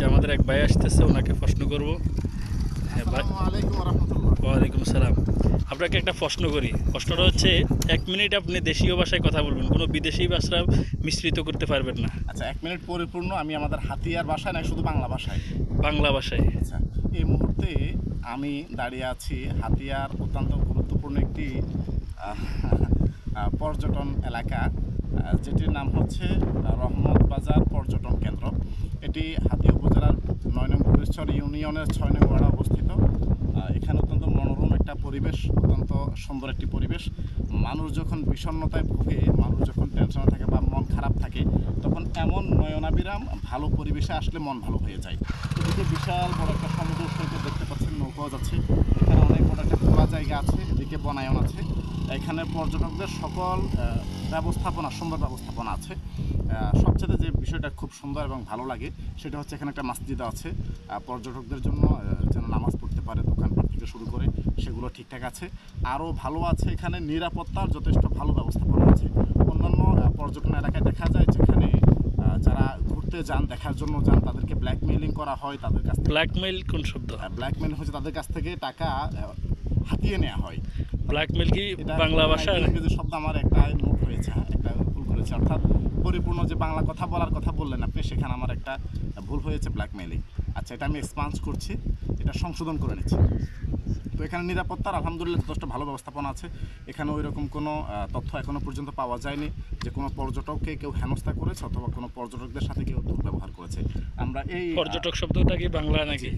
যে আমাদের এক ভাই আসতেছে, ওনাকে প্রশ্ন করব। হ্যাঁ ভাই, আসসালামু আলাইকুম ওয়া রাহমাতুল্লাহ। ওয়ালাইকুম আসসালাম। আপনাকে একটা প্রশ্ন করি। প্রশ্নটা হচ্ছে, 1 মিনিট আপনি দেশীয় ভাষায় কথা বলবেন, কোনো বিদেশি ভাষা মিশ্রিত করতে পারবেন না। আচ্ছা, 1 মিনিট পরিপূর্ণ আমি আমাদের হাতিয়ার ভাষায় না শুধু বাংলা ভাষায়? বাংলা ভাষায়। আচ্ছা, এই মুহূর্তে আমি দাঁড়িয়ে আছি হাতিয়ার অত্যন্ত গুরুত্বপূর্ণ একটি পর্যটন এলাকা, যেটির নাম হচ্ছে রহমত বাজার পর্যটন কেন্দ্র। এটি হাতিয়া উপজেলার 9 নং গুরেশ্বর ইউনিয়নের 6 নং ওয়ার্ডে অবস্থিত। এখানে অত্যন্ত মনোরম একটা পরিবেশ, অত্যন্ত সুন্দর একটি পরিবেশ। মানুষ যখন বিষণ্ণতায় ভোগে, মানুষ যখন টেনশনে থাকে বা মন খারাপ থাকে, তখন এমন নয়নাবিরাম ভালো পরিবেশে আসলে মন ভালো হয়ে যায়। এদিকে বিশাল বড় একটা সমুদ্র সৈকত দেখতে পাচ্ছেন, নৌকাও যাচ্ছে। এখানে অনেক বড় একটা খোলা জায়গা আছে, এদিকে বনায়ন আছে। এখানে পর্যটকদের সকল ব্যবস্থাপনা, সুন্দর ব্যবস্থাপনা আছে। সবচেয়ে যে বিষয়টা খুব সুন্দর এবং ভালো লাগে সেটা হচ্ছে এখানে একটা মসজিদ আছে পর্যটকদের জন্য, যেন নামাজ পড়তে পারে, দোকানপাট থেকে শুরু করে সেগুলো ঠিকঠাক আছে। আরও ভালো আছে, এখানে নিরাপত্তার যথেষ্ট ভালো ব্যবস্থাপনা আছে। অন্যান্য পর্যটন এলাকায় দেখা যায় যেখানে যারা ঘুরতে যান, দেখার জন্য যান, তাদেরকে ব্ল্যাকমেইলিং করা হয়, তাদের কাছ থেকে। ব্ল্যাকমেইল কোন শব্দ? ব্ল্যাকমেইল হচ্ছে তাদের কাছ থেকে টাকা হাতিয়ে নেওয়া হয়। ব্ল্যাকমেইল কি বাংলা ভাষা? ইংরেজি শব্দ আমার একটা নোট হয়েছে, একটা ভুল করেছে। অর্থাৎ পরিপূর্ণ যে বাংলা কথা বলার কথা বললেন আপনি, সেখানে আমার একটা ভুল হয়েছে, ব্ল্যাকমেইলিং। আচ্ছা, এটা আমি এক্সপান্স করছি, এটা সংশোধন করে নিচ্ছি। তো এখানে নিরাপত্তার আলহামদুলিল্লাহ যথেষ্ট ভালো ব্যবস্থাপনা আছে। এখানে ওই রকম কোনো তথ্য এখনও পর্যন্ত পাওয়া যায়নি যে কোনো পর্যটককে কেউ হেনস্থা করেছে অথবা কোনো পর্যটকদের সাথে কেউ দুর্ব্যবহার করেছে। আমরা এই পর্যটক শব্দটা কি বাংলা নাকি?